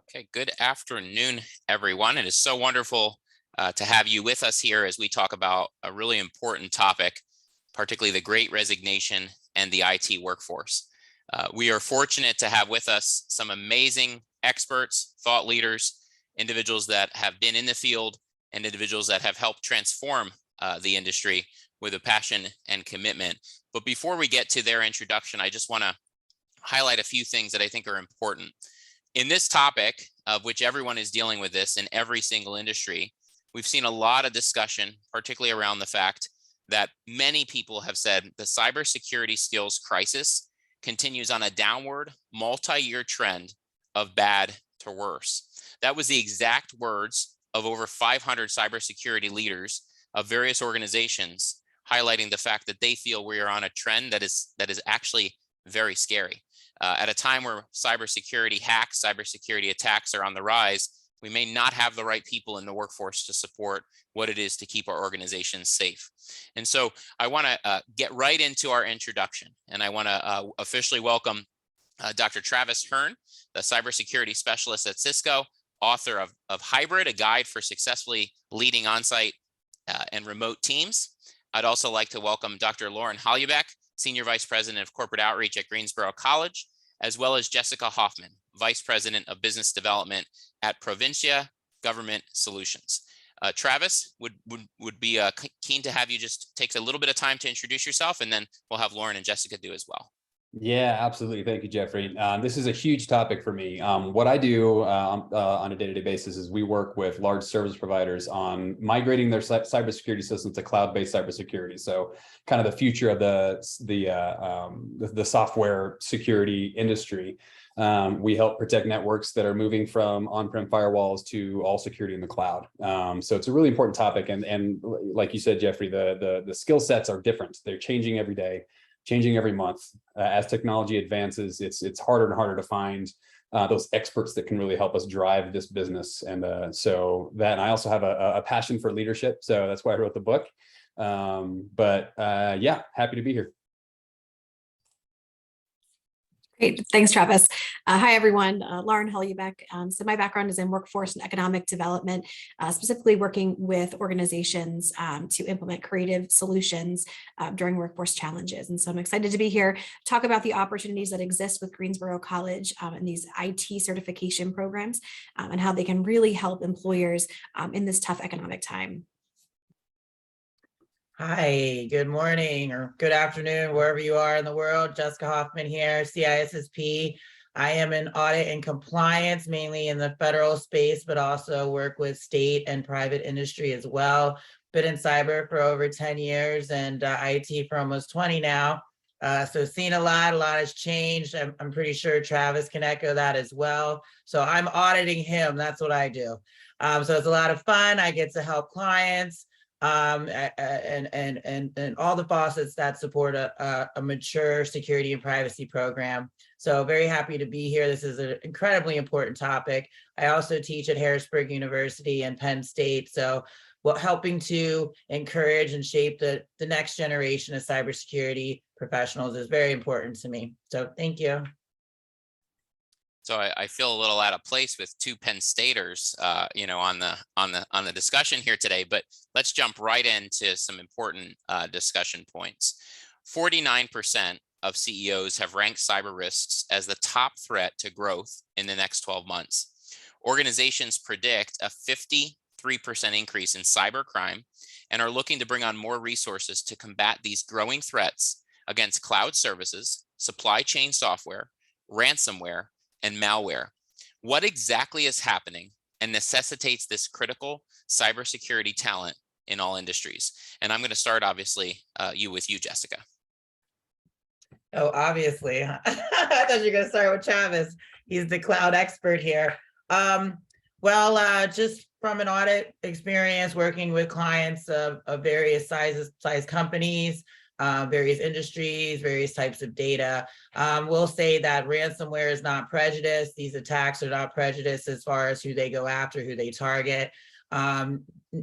Okay, good afternoon, everyone. It is so wonderful to have you with us here as we talk about a really important topic, particularly the Great Resignation and the IT workforce. We are fortunate to have with us some amazing experts, thought leaders, individuals that have been in the field, and individuals that have helped transform the industry with a passion and commitment. But before we get to their introduction, I just want to highlight a few things that I think are important. In this topic, of which everyone is dealing with this in every single industry, we've seen a lot of discussion, particularly around the fact that many people have said the cybersecurity skills crisis continues on a downward multi-year trend of bad to worse. That was the exact words of over 500 cybersecurity leaders of various organizations, highlighting the fact that they feel we are on a trend that is actually very scary. At a time where cybersecurity hacks, cybersecurity attacks are on the rise, we may not have the right people in the workforce to support what it is to keep our organizations safe. And so I want to get right into our introduction, and I want to officially welcome Dr. Travis Hearne, the cybersecurity specialist at Cisco, author of Hybrid, a guide for successfully leading on-site and remote teams. I'd also like to welcome Dr. Lauren Holubec, Senior Vice President of Corporate Outreach at Greensboro College, as well as Jessica Hoffman, Vice President of Business Development at Provincia Government Solutions. Travis, would be keen to have you just take a little bit of time to introduce yourself, and then we'll have Lauren and Jessica do as well. Yeah, absolutely. Thank you, Geoffrey. This is a huge topic for me. What I do on a day-to-day basis is we work with large service providers on migrating their cybersecurity systems to cloud-based cybersecurity. So kind of the future of the software security industry. We help protect networks that are moving from on-prem firewalls to all security in the cloud. So it's a really important topic. And like you said, Geoffrey, the skill sets are different. They're changing every day, changing every month. As technology advances, it's harder and harder to find those experts that can really help us drive this business. And so that, and I also have a passion for leadership. So that's why I wrote the book. Yeah, happy to be here. Great. Thanks, Travis. Hi, everyone. Lauren Holubec. So my background is in workforce and economic development, specifically working with organizations to implement creative solutions during workforce challenges. And so I'm excited to be here, talk about the opportunities that exist with Greensboro College and these IT certification programs and how they can really help employers in this tough economic time. Hi, good morning or good afternoon, wherever you are in the world. Jessica Hoffman here, CISSP. I am in audit and compliance, mainly in the federal space, but also work with state and private industry as well. Been in cyber for over 10 years and IT for almost 20 now. So seen a lot has changed. I'm pretty sure Travis can echo that as well. So I'm auditing him, that's what I do. So it's a lot of fun. I get to help clients. And all the faucets that support a mature security and privacy program. So very happy to be here. This is an incredibly important topic. I also teach at Harrisburg University and Penn State. So helping to encourage and shape the next generation of cybersecurity professionals is very important to me. So thank you. So I feel a little out of place with two Penn Staters, on the discussion here today. But let's jump right into some important discussion points. 49% of CEOs have ranked cyber risks as the top threat to growth in the next 12 months. Organizations predict a 53% increase in cybercrime and are looking to bring on more resources to combat these growing threats against cloud services, supply chain software, ransomware, and malware. What exactly is happening and necessitates this critical cybersecurity talent in all industries? And I'm going to start, obviously, with you, Jessica. Oh, obviously. I thought you were going to start with Travis. He's the cloud expert here. Just from an audit experience, working with clients of various size companies, various industries, various types of data. We'll say that ransomware is not prejudiced. These attacks are not prejudiced as far as who they go after, who they target.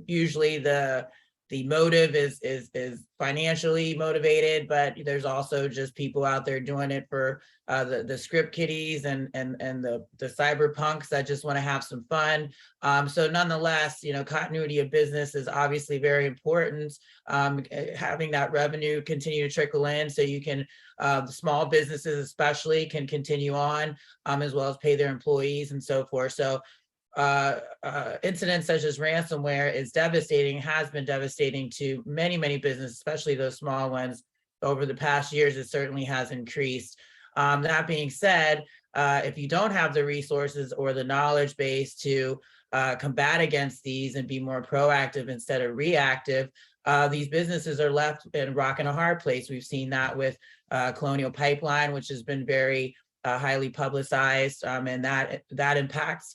Usually the the motive is financially motivated, but there's also just people out there doing it for the script kiddies and the cyberpunks that just want to have some fun. So nonetheless, continuity of business is obviously very important. Having that revenue continue to trickle in so you can, the small businesses especially, can continue on, as well as pay their employees and so forth. So incidents such as ransomware is devastating, has been devastating to many businesses, especially those small ones. Over the past years, it certainly has increased. That being said, if you don't have the resources or the knowledge base to combat against these and be more proactive instead of reactive, these businesses are left in a rock and a hard place. We've seen that with Colonial Pipeline, which has been very highly publicized, and that impacts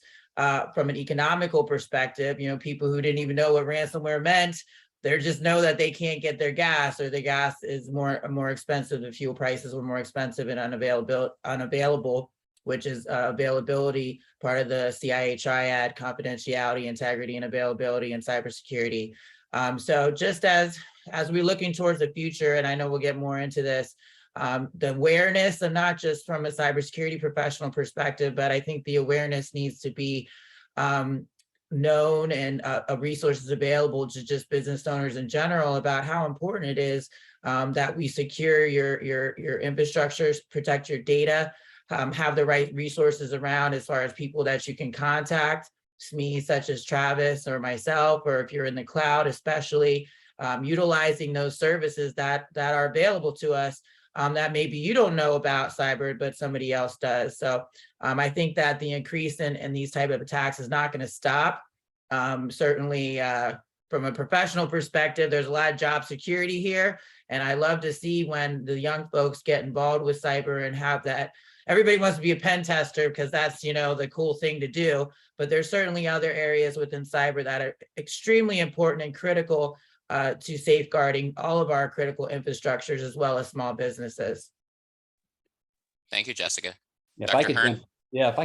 from an economical perspective. People who didn't even know what ransomware meant, they just know that they can't get their gas, or the gas is more expensive. The fuel prices were more expensive and unavailable, which is availability, part of the CIA triad: confidentiality, integrity, and availability, and cybersecurity. So just as we're looking towards the future, and I know we'll get more into this, the awareness, and not just from a cybersecurity professional perspective, but I think the awareness needs to be known, and resources available to just business owners in general about how important it is that we secure your infrastructures, protect your data, have the right resources around as far as people that you can contact, me such as Travis or myself, or if you're in the cloud, especially utilizing those services that are available to us. That maybe you don't know about cyber, but somebody else does. So I think that the increase in these type of attacks is not going to stop. Certainly from a professional perspective, there's a lot of job security here. And I love to see when the young folks get involved with cyber and have that. Everybody wants to be a pen tester because that's, the cool thing to do. But there's certainly other areas within cyber that are extremely important and critical to safeguarding all of our critical infrastructures as well as small businesses. Thank you, Jessica. If I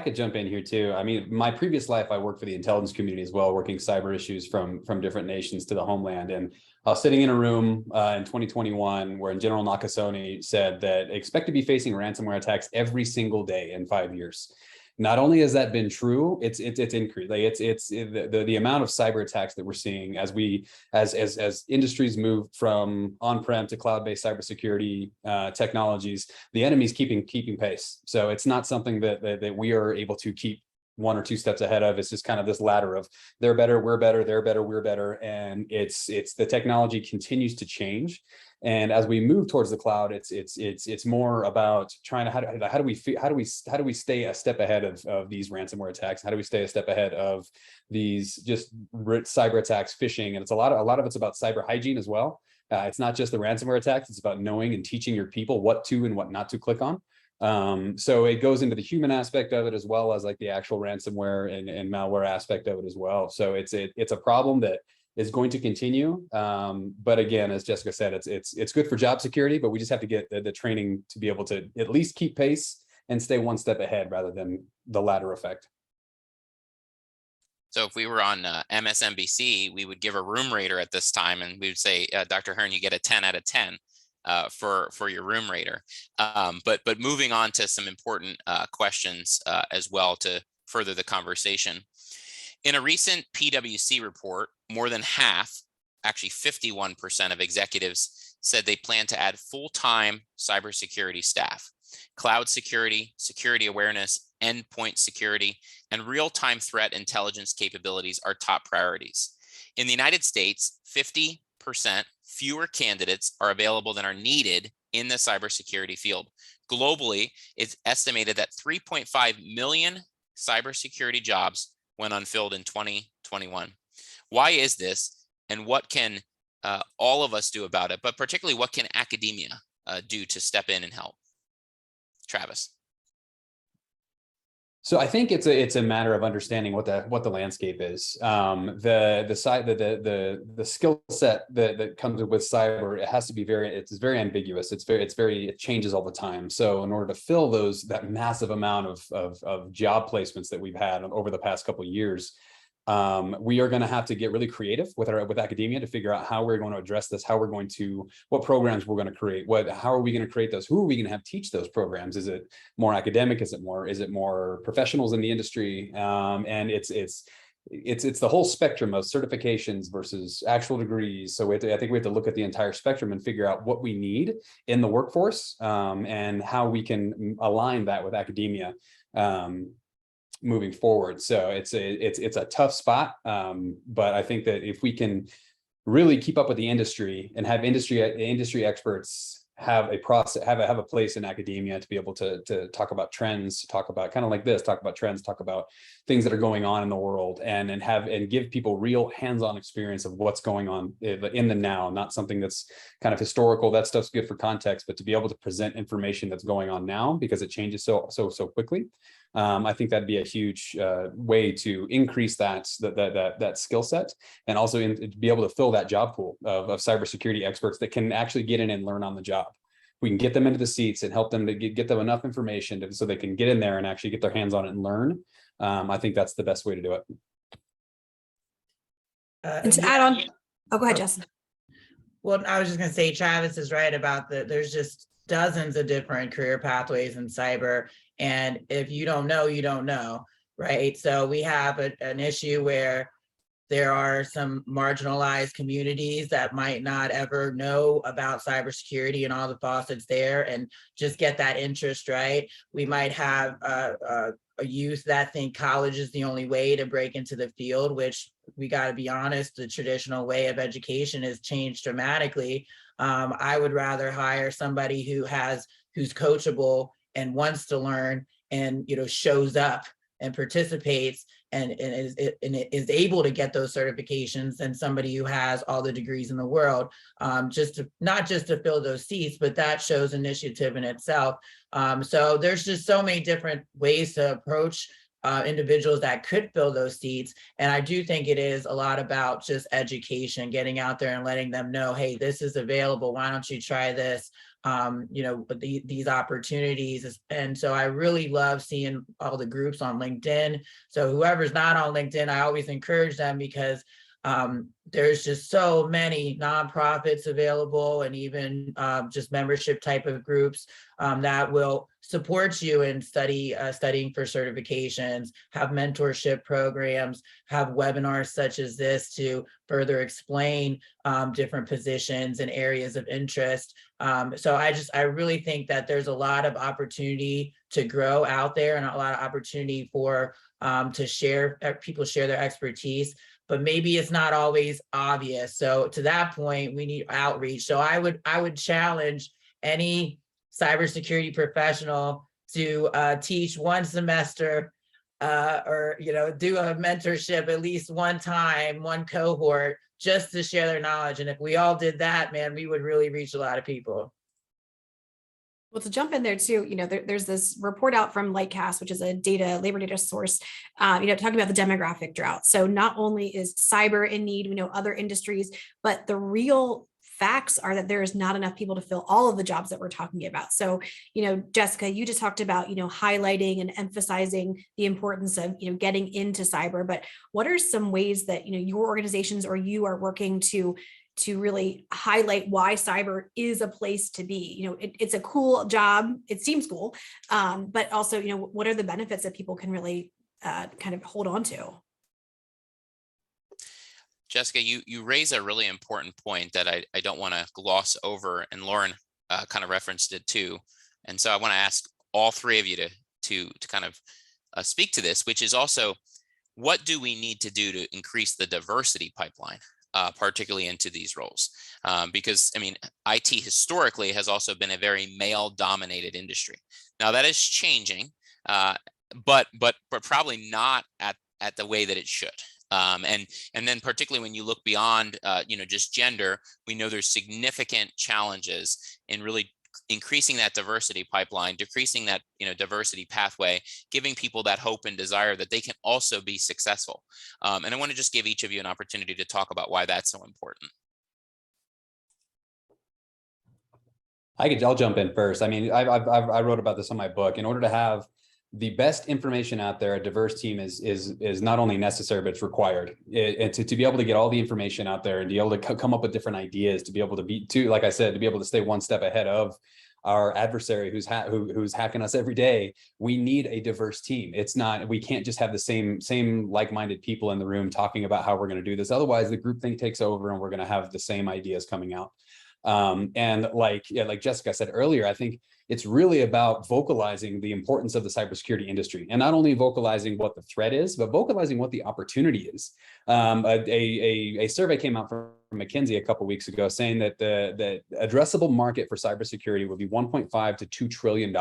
could jump in here too. I mean, my previous life, I worked for the intelligence community as well, working cyber issues from different nations to the homeland. And I was sitting in a room in 2021 where General Nakasone said that expect to be facing ransomware attacks every single day in 5 years. Not only has that been true, it's increased. Like it's the amount of cyber attacks that we're seeing as industries move from on-prem to cloud-based cybersecurity technologies. The enemy's keeping pace. So it's not something that we are able to keep one or two steps ahead of. It's just kind of this ladder of they're better, we're better, they're better, we're better, and it's the technology continues to change. And as we move towards the cloud, it's more about trying to how do we stay a step ahead of these ransomware attacks? How do we stay a step ahead of these just cyber attacks, phishing? And it's a lot of it's about cyber hygiene as well. It's not just the ransomware attacks; it's about knowing and teaching your people what to and what not to click on. So it goes into the human aspect of it as well as like the actual ransomware and malware aspect of it as well. So it's a problem that is going to continue. But again, as Jessica said, it's good for job security, but we just have to get the training to be able to at least keep pace and stay one step ahead rather than the ladder effect. So if we were on MSNBC, we would give a room rater at this time, and we would say, Dr. Hearne, you get a 10 out of 10 for your room rater. But moving on to some important questions as well to further the conversation. In a recent PwC report, more than half, actually 51% of executives said they plan to add full-time cybersecurity staff. Cloud security, security awareness, endpoint security, and real-time threat intelligence capabilities are top priorities. In the United States, 50% fewer candidates are available than are needed in the cybersecurity field. Globally, it's estimated that 3.5 million cybersecurity jobs went unfilled in 2021. Why is this, and what can all of us do about it, but particularly what can academia do to step in and help? Travis. So I think it's a matter of understanding what the landscape is. The skill set that comes with cyber, it has to be it's very ambiguous. It changes all the time. So in order to fill that massive amount of job placements that we've had over the past couple of years, we are going to have to get really creative with academia to figure out how we're going to address this, what programs we're going to create, how are we going to create those, who are we going to have teach those programs? Is it more academic? Is it more professionals in the industry? And it's the whole spectrum of certifications versus actual degrees. So I think we have to look at the entire spectrum and figure out what we need in the workforce, and how we can align that with academia moving forward. So it's a tough spot, but I think that if we can really keep up with the industry and have industry experts have a process, have a place in academia to be able to talk about trends, talk about kind of like this, talk about trends, talk about things that are going on in the world, and give people real hands-on experience of what's going on in the now, not something that's kind of historical. That stuff's good for context, but to be able to present information that's going on now because it changes so quickly. I think that'd be a huge way to increase that skill set, and also to be able to fill that job pool of cybersecurity experts that can actually get in and learn on the job. We can get them into the seats and help them to get them enough information so they can get in there and actually get their hands on it and learn. I think that's the best way to do it. And to add on, oh, go ahead, Jess. Well, I was just going to say, Travis is right about there's just dozens of different career pathways in cyber. And if you don't know, you don't know, right? So we have an issue where there are some marginalized communities that might not ever know about cybersecurity and all the faucets there and just get that interest, right? We might have a youth that think college is the only way to break into the field, which we got to be honest, the traditional way of education has changed dramatically. I would rather hire somebody who's coachable and wants to learn and shows up and participates and is able to get those certifications than somebody who has all the degrees in the world, not just to fill those seats, but that shows initiative in itself. So there's just so many different ways to approach individuals that could fill those seats. And I do think it is a lot about just education, getting out there and letting them know, hey, this is available. Why don't you try this? These opportunities. And so I really love seeing all the groups on LinkedIn. So whoever's not on LinkedIn, I always encourage them because there's just so many nonprofits available and even just membership type of groups that will support you in studying for certifications, have mentorship programs, have webinars such as this to further explain different positions and areas of interest. So I really think that there's a lot of opportunity to grow out there and a lot of opportunity for people share their expertise. But maybe it's not always obvious. So to that point, we need outreach. So I would challenge any cybersecurity professional to teach one semester or do a mentorship at least one time, one cohort, just to share their knowledge. And if we all did that, man, we would really reach a lot of people. Well, to jump in there too, there's this report out from Lightcast, which is a labor data source, talking about the demographic drought. So not only is cyber in need, we know other industries, but the real facts are that there is not enough people to fill all of the jobs that we're talking about. So, Jessica, you just talked about, highlighting and emphasizing the importance of, getting into cyber, but what are some ways that, your organizations or you are working to really highlight why cyber is a place to be? It's a cool job. It seems cool. But also, what are the benefits that people can really kind of hold on to? Jessica, you raise a really important point that I don't want to gloss over, and Lauren kind of referenced it too. And so I want to ask all three of you to kind of speak to this, which is also, what do we need to do to increase the diversity pipeline? Particularly into these roles, because IT historically has also been a very male-dominated industry. Now that is changing, but probably not at the way that it should. And then particularly when you look beyond, just gender, we know there's significant challenges in really increasing that diversity pipeline, decreasing that diversity pathway, giving people that hope and desire that they can also be successful. And I want to just give each of you an opportunity to talk about why that's so important. I'll jump in first. I wrote about this in my book. In order to have the best information out there, a diverse team is not only necessary, but it's required. And to be able to get all the information out there and be able to come up with different ideas, to be able to like I said, to be able to stay one step ahead of our adversary who's hacking us every day, we need a diverse team. We can't just have the same like-minded people in the room talking about how we're going to do this. Otherwise, the groupthink takes over and we're going to have the same ideas coming out. And like Jessica said earlier, I think it's really about vocalizing the importance of the cybersecurity industry, and not only vocalizing what the threat is, but vocalizing what the opportunity is. A survey came out from McKinsey a couple of weeks ago saying that the addressable market for cybersecurity would be $1.5 to $2 trillion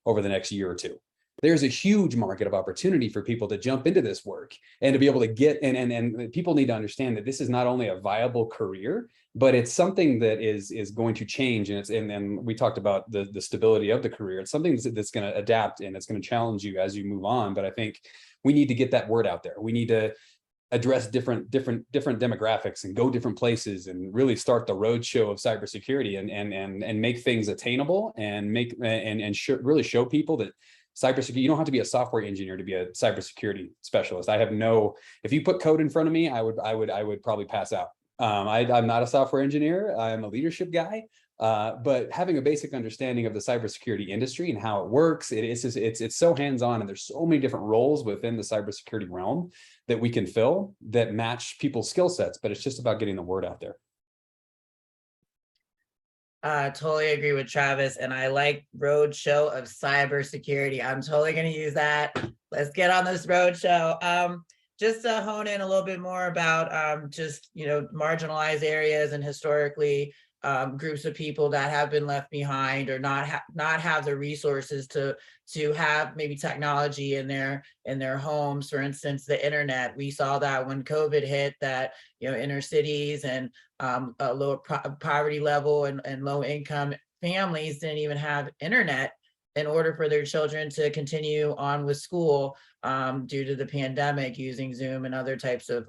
over the next year or two. There's a huge market of opportunity for people to jump into this work and to be able to get, and people need to understand that this is not only a viable career, but it's something that is going to change. And then we talked about the stability of the career. It's something that's going to adapt and it's going to challenge you as you move on. But I think we need to get that word out there. We need to address different demographics and go different places and really start the roadshow of cybersecurity and make things attainable and really show people that cybersecurity, you don't have to be a software engineer to be a cybersecurity specialist. If you put code in front of me, I would probably pass out. I'm not a software engineer. I'm a leadership guy, but having a basic understanding of the cybersecurity industry and how it works, it's so hands-on, and there's so many different roles within the cybersecurity realm that we can fill that match people's skill sets, but it's just about getting the word out there. Totally agree with Travis, and I like roadshow of cybersecurity. I'm totally going to use that. Let's get on this roadshow. Just to hone in a little bit more about just marginalized areas and historically groups of people that have been left behind or not have the resources to have maybe technology in their homes. For instance, the internet. We saw that when COVID hit, that inner cities and a lower poverty level and low income families didn't even have internet in order for their children to continue on with school due to the pandemic, using Zoom and other types of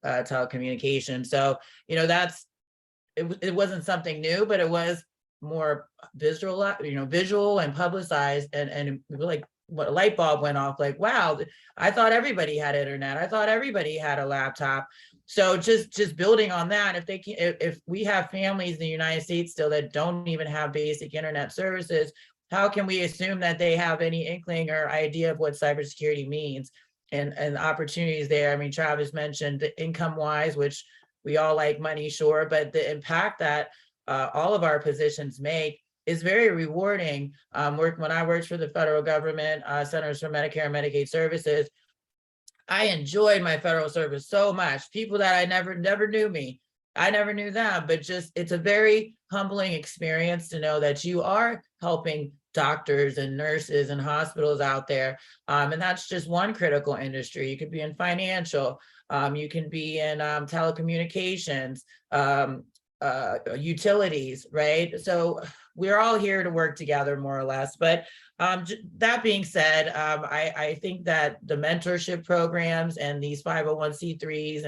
telecommunication. So it wasn't something new, but it was more visual and publicized, and like what a light bulb went off, like, wow, I thought everybody had internet. I thought everybody had a laptop. So just building on that, if we have families in the United States still that don't even have basic internet services, how can we assume that they have any inkling or idea of what cybersecurity means and opportunities there? I mean, Travis mentioned the income-wise, which we all like money, sure, but the impact that all of our positions make is very rewarding. When I worked for the federal government, Centers for Medicare and Medicaid Services, I enjoyed my federal service so much. People that I never knew me, I never knew them, but just it's a very humbling experience to know that you are helping doctors and nurses and hospitals out there. And that's just one critical industry. You could be in financial, you can be in telecommunications, utilities, right? So we're all here to work together more or less. But that being said, I think that the mentorship programs and these 501c3s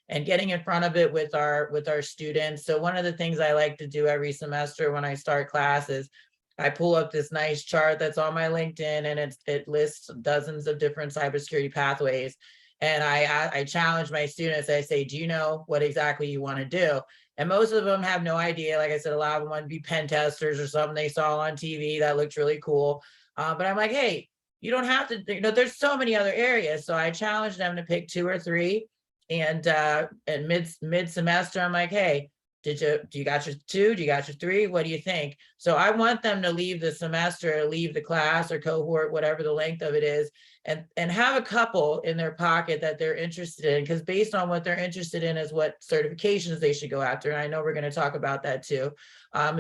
and getting in front of it with our students. So one of the things I like to do every semester when I start classes, I pull up this nice chart that's on my LinkedIn, and it lists dozens of different cybersecurity pathways. And I challenge my students. I say, do you know what exactly you want to do? And most of them have no idea. Like I said, a lot of them want to be pen testers or something they saw on TV that looked really cool. But I'm like, hey, you don't have to, there's so many other areas. So I challenge them to pick 2 or 3. And mid-semester, I'm like, hey, do you got your 2? Do you got your 3? What do you think? So I want them to leave the semester, leave the class or cohort, whatever the length of it is, and have a couple in their pocket that they're interested in, because based on what they're interested in is what certifications they should go after. And I know we're going to talk about that too.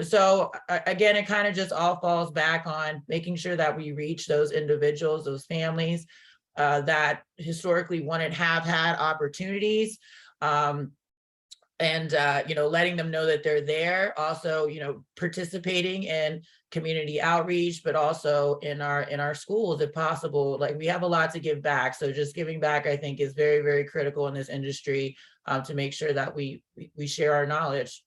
So again, it kind of just all falls back on making sure that we reach those individuals, those families that historically wouldn't have had opportunities. And letting them know that they're there. Also, participating in community outreach, but also in our schools if possible. Like, we have a lot to give back. So just giving back, I think, is very, very critical in this industry to make sure that we share our knowledge.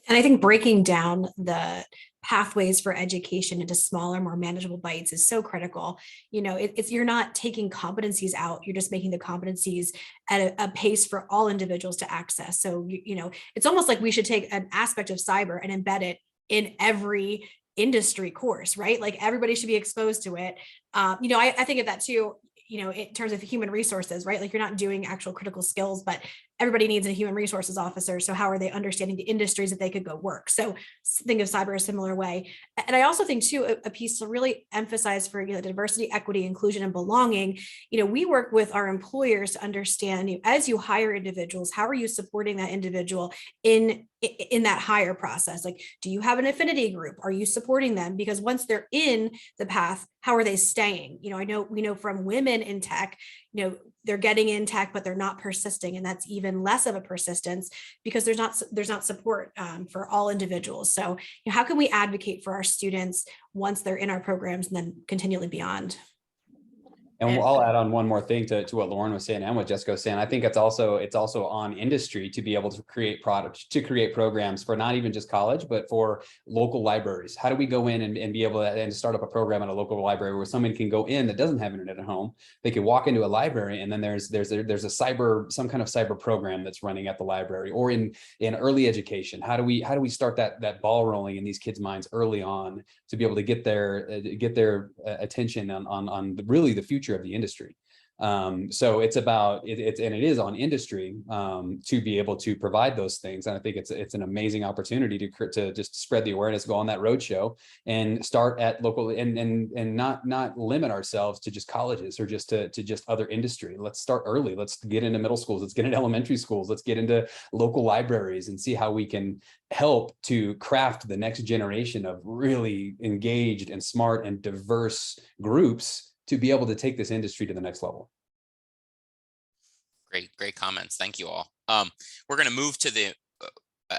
And I think breaking down the pathways for education into smaller, more manageable bites is so critical. You know, it's you're not taking competencies out, you're just making the competencies at a pace for all individuals to access. So, you know, it's almost like we should take an aspect of cyber and embed it in every industry course, right? Like everybody should be exposed to it. You know, I think of that too, you know, in terms of human resources, right? Like you're not doing actual critical skills, but everybody needs a human resources officer. So how are they understanding the industries that they could go work? So think of cyber a similar way. And I also think too, a piece to really emphasize for, you know, diversity, equity, inclusion, and belonging. You know, we work with our employers to understand, you know, as you hire individuals, how are you supporting that individual in that hire process? Like, do you have an affinity group? Are you supporting them? Because once they're in the path, how are they staying? You know, we know from women in tech, you know, they're getting in tech, but they're not persisting. And that's even less of a persistence because there's not support for all individuals. So, you know, how can we advocate for our students once they're in our programs and then continually beyond? And I'll add on one more thing to what Lauren was saying and what Jessica was saying. I think it's also on industry to be able to create products, to create programs for not even just college, but for local libraries. How do we go in and be able to and start up a program at a local library where someone can go in that doesn't have internet at home? They can walk into a library and then there's some kind of cyber program that's running at the library, or in early education. How do we start that ball rolling in these kids' minds early on to be able to get their attention on really the future of the industry. So it's about it is on industry to be able to provide those things. And I think it's an amazing opportunity to just spread the awareness, go on that roadshow and start at local and not limit ourselves to just colleges or just to just other industry. Let's start early. Let's get into middle schools. Let's get into elementary schools. Let's get into local libraries and see how we can help to craft the next generation of really engaged and smart and diverse groups to be able to take this industry to the next level. Great comments. Thank you all. We're going to move to the,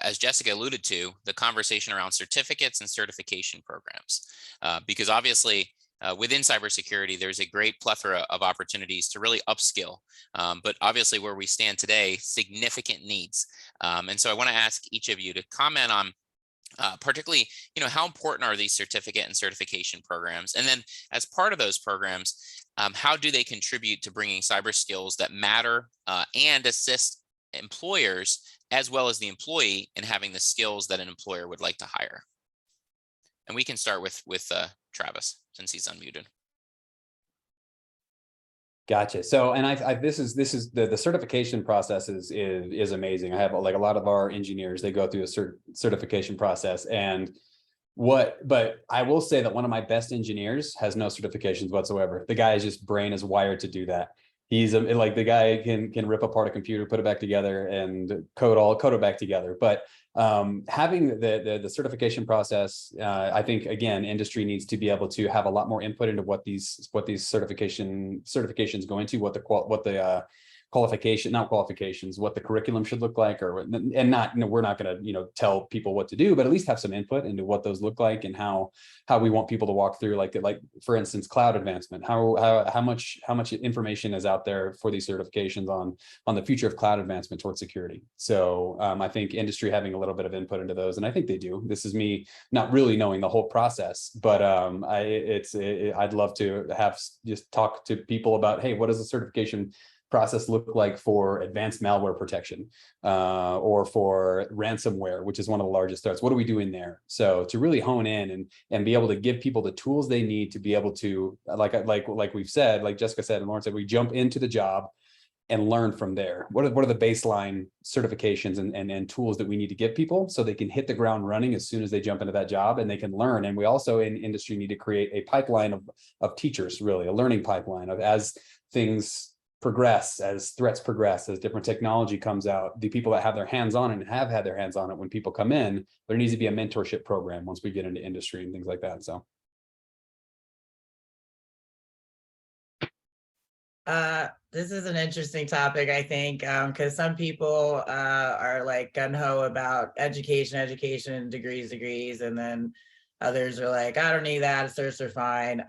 as Jessica alluded to, the conversation around certificates and certification programs, because obviously within cybersecurity, there's a great plethora of opportunities to really upskill, but obviously where we stand today, significant needs. And so I want to ask each of you to comment on particularly, you know, how important are these certificate and certification programs? And then as part of those programs, how do they contribute to bringing cyber skills that matter and assist employers as well as the employee in having the skills that an employer would like to hire? And we can start with Travis, since he's unmuted. Gotcha. So, and this is the certification process is amazing. I have like a lot of our engineers, they go through a certification process, but I will say that one of my best engineers has no certifications whatsoever. The guy's just brain is wired to do that. He's like the guy can rip apart a computer, put it back together, and code it back together. But having the certification process, I think again, industry needs to be able to have a lot more input into what these certifications go into, what the what the curriculum should look like, and not, we're not going to, tell people what to do, but at least have some input into what those look like and how we want people to walk through, like for instance, cloud advancement, how much information is out there for these certifications on the future of cloud advancement towards security. So I think industry having a little bit of input into those, and I think they do. This is me not really knowing the whole process, but I'd love to just talk to people about, hey, what does the certification process look like for advanced malware protection or for ransomware, which is one of the largest threats? What are we doing there? So to really hone in and be able to give people the tools they need to be able to, like we've said, like Jessica said and Lauren said, we jump into the job and learn from there. What are the baseline certifications and tools that we need to give people so they can hit the ground running as soon as they jump into that job and they can learn? And we also in industry need to create a pipeline of teachers, really a learning pipeline of, as things progress, as threats progress, as different technology comes out, the people that have their hands on it and have had their hands on it, when people come in, there needs to be a mentorship program once we get into industry and things like that. So this is an interesting topic, I think, because some people are like gung-ho about education, degrees, and then others are like, I don't need that, certs are fine.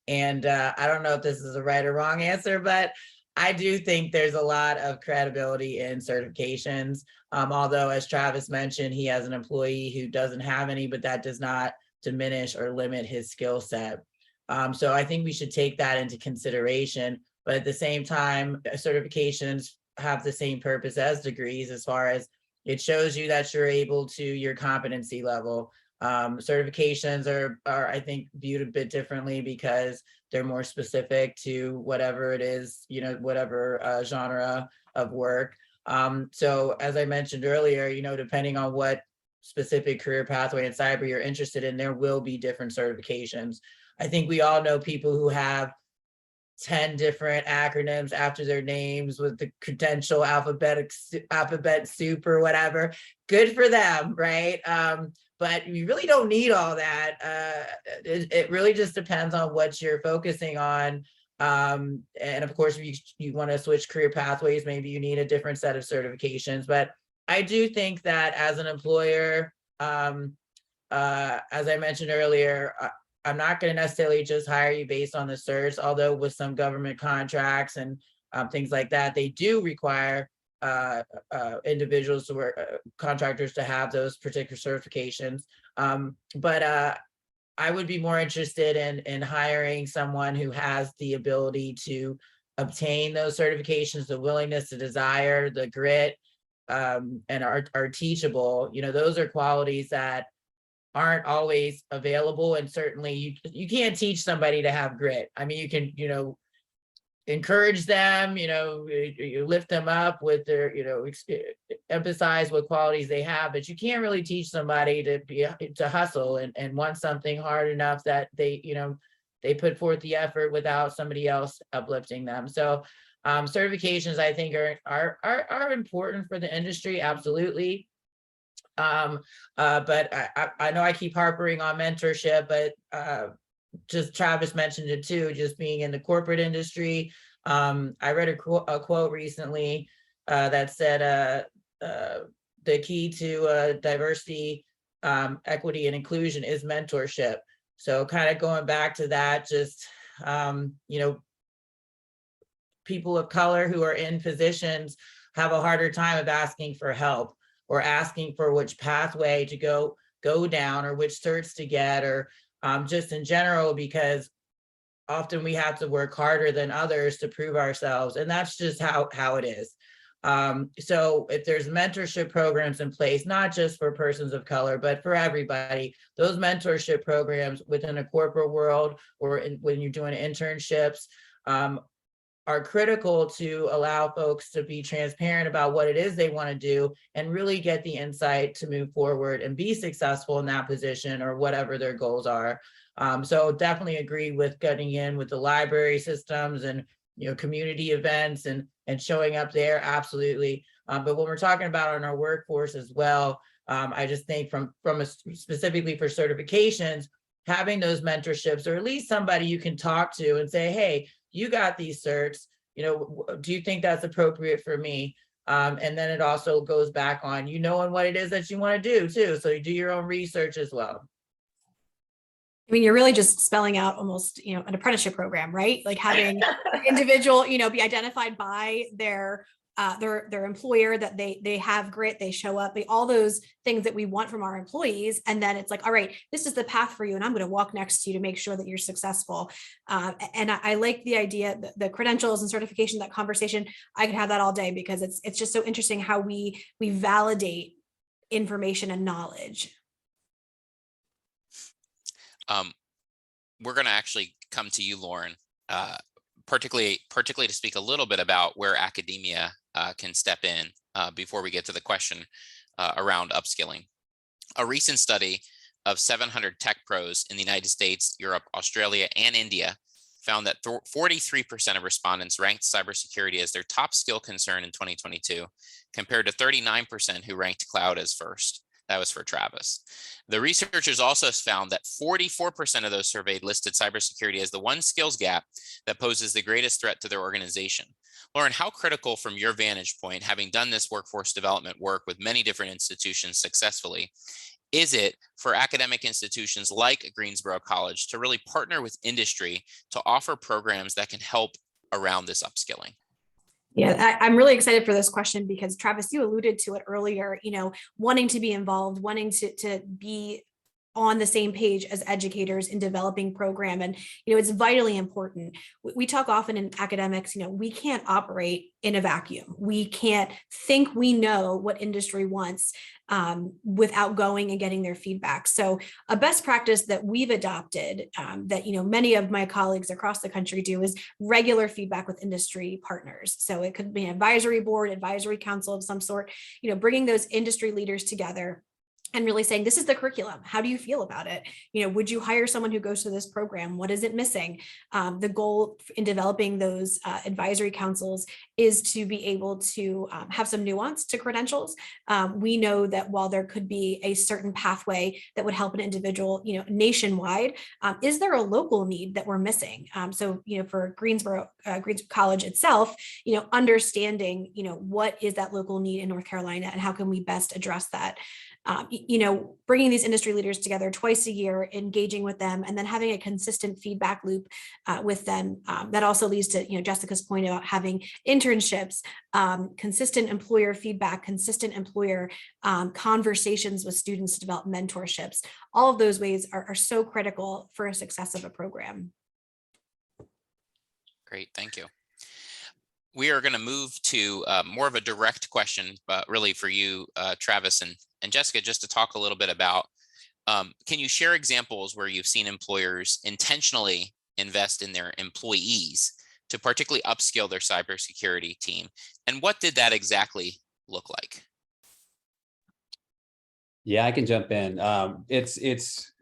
And I don't know if this is a right or wrong answer, but I do think there's a lot of credibility in certifications. Although, as Travis mentioned, he has an employee who doesn't have any, but that does not diminish or limit his skill set. So I think we should take that into consideration. But at the same time, certifications have the same purpose as degrees, as far as it shows you that you're able to your competency level. Certifications are, I think, viewed a bit differently because they're more specific to whatever it is, whatever genre of work. So as I mentioned earlier, depending on what specific career pathway in cyber you're interested in, there will be different certifications. I think we all know people who have 10 different acronyms after their names with the credential alphabet soup or whatever. Good for them, right? But you really don't need all that. It really just depends on what you're focusing on. And of course, if you want to switch career pathways, maybe you need a different set of certifications. But I do think that as an employer, as I mentioned earlier, I'm not going to necessarily just hire you based on the certs, although with some government contracts and things like that, they do require individuals to work, contractors to have those particular certifications. But I would be more interested in hiring someone who has the ability to obtain those certifications, the willingness, the desire, the grit, and are teachable. Those are qualities that aren't always available, and certainly you can't teach somebody to have grit. I mean, you can encourage them, you lift them up with their, emphasize what qualities they have, but you can't really teach somebody to hustle and want something hard enough that they put forth the effort without somebody else uplifting them. So certifications, I think, are important for the industry, absolutely. But I know I keep harping on mentorship, but just Travis mentioned it too, just being in the corporate industry. I read a quote recently that said the key to diversity, equity, and inclusion is mentorship. So kind of going back to that, just, people of color who are in positions have a harder time of asking for help or asking for which pathway to go down or which certs to get, or just in general, because often we have to work harder than others to prove ourselves. And that's just how it is. So if there's mentorship programs in place, not just for persons of color, but for everybody, those mentorship programs within a corporate world or when you're doing internships are critical to allow folks to be transparent about what it is they want to do and really get the insight to move forward and be successful in that position or whatever their goals are. So definitely agree with getting in with the library systems and community events and showing up there, absolutely. But when we're talking about on our workforce as well, I just think from specifically for certifications, having those mentorships or at least somebody you can talk to and say, hey, you got these certs, do you think that's appropriate for me? And then it also goes back on, knowing what it is that you want to do too. So you do your own research as well. I mean, you're really just spelling out almost, an apprenticeship program, right? Like having individual, be identified by their employer, that they have grit, they show up, all those things that we want from our employees. And then it's like, all right, this is the path for you. And I'm going to walk next to you to make sure that you're successful. And I like the idea, the credentials and certification, that conversation. I could have that all day because it's just so interesting how we validate information and knowledge. We're going to actually come to you, Lauren, particularly to speak a little bit about where academia can step in before we get to the question around upskilling. A recent study of 700 tech pros in the United States, Europe, Australia, and India found that 43% of respondents ranked cybersecurity as their top skill concern in 2022, compared to 39% who ranked cloud as first. That was for Travis. The researchers also found that 44% of those surveyed listed cybersecurity as the one skills gap that poses the greatest threat to their organization. Lauren, how critical from your vantage point, having done this workforce development work with many different institutions successfully, is it for academic institutions like Greensboro College to really partner with industry to offer programs that can help around this upskilling? Yeah, I'm really excited for this question because Travis, you alluded to it earlier, wanting to be involved, wanting to be on the same page as educators in developing program. And, it's vitally important. We talk often in academics, we can't operate in a vacuum. We can't think we know what industry wants without going and getting their feedback. So a best practice that we've adopted that, many of my colleagues across the country do is regular feedback with industry partners. So it could be an advisory board, advisory council of some sort, bringing those industry leaders together and really saying, this is the curriculum. How do you feel about it? Would you hire someone who goes to this program? What is it missing? The goal in developing those advisory councils is to be able to have some nuance to credentials. We know that while there could be a certain pathway that would help an individual, nationwide, is there a local need that we're missing? So, for Greensboro College itself, understanding, what is that local need in North Carolina and how can we best address that? Bringing these industry leaders together twice a year, engaging with them, and then having a consistent feedback loop with them. That also leads to, Jessica's point about having internships, consistent employer feedback, consistent employer conversations with students to develop mentorships. All of those ways are so critical for a success of a program. Great, thank you. We are going to move to more of a direct question, but really for you, Travis and Jessica, just to talk a little bit about, can you share examples where you've seen employers intentionally invest in their employees to particularly upskill their cybersecurity team? And what did that exactly look like? Yeah, I can jump in.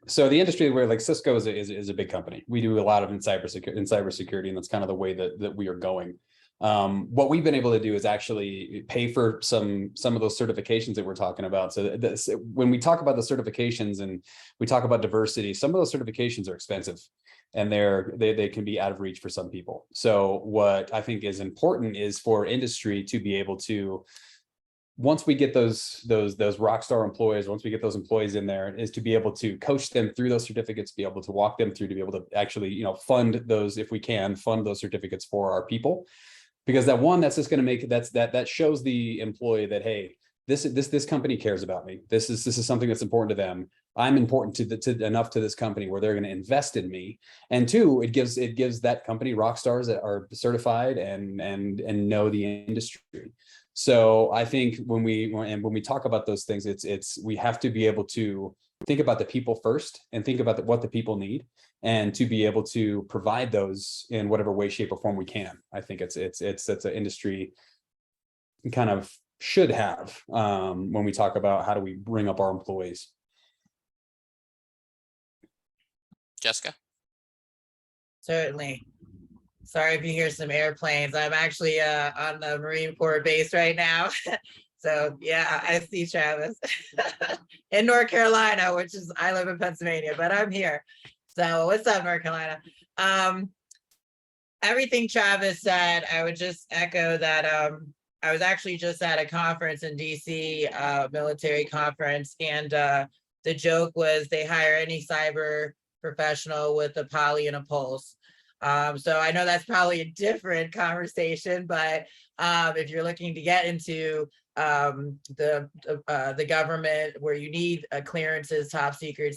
So the industry where like Cisco is a big company. We do a lot of in cybersecurity, and that's kind of the way that we are going. What we've been able to do is actually pay for some of those certifications that we're talking about. So when we talk about the certifications and we talk about diversity, some of those certifications are expensive and they can be out of reach for some people. So what I think is important is for industry to be able to, once we get those rock star employees, once we get those employees in there, is to be able to coach them through those certificates, be able to walk them through, to be able to actually, fund those, if we can fund those certificates for our people. Because that's just going to make that shows the employee that, hey, this company cares about me. This is something that's important to them. I'm important to enough to this company where they're going to invest in me. And two, it gives that company rock stars that are certified and know the industry. So I think when we talk about those things, we have to be able to think about the people first and think about what the people need, and to be able to provide those in whatever way, shape, or form we can. I think it's an industry kind of should have when we talk about how do we bring up our employees. Jessica? Certainly. Sorry if you hear some airplanes. I'm actually on the Marine Corps base right now. So yeah, I see Travis in North Carolina, I live in Pennsylvania, but I'm here. So what's up, North Carolina? Everything Travis said, I would just echo that. I was actually just at a conference in DC, military conference, and the joke was they hire any cyber professional with a poly and a pulse. So I know that's probably a different conversation, but if you're looking to get into the government where you need clearances, top secret,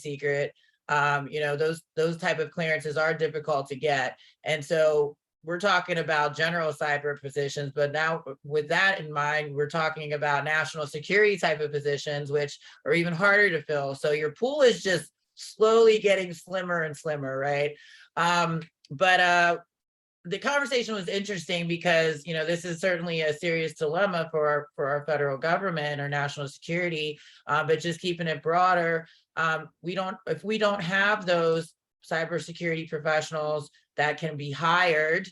those type of clearances are difficult to get. And so we're talking about general cyber positions, but now with that in mind, we're talking about national security type of positions, which are even harder to fill. So your pool is just slowly getting slimmer and slimmer, right? But the conversation was interesting because, this is certainly a serious dilemma for our federal government or national security, but just keeping it broader, if we don't have those cybersecurity professionals that can be hired,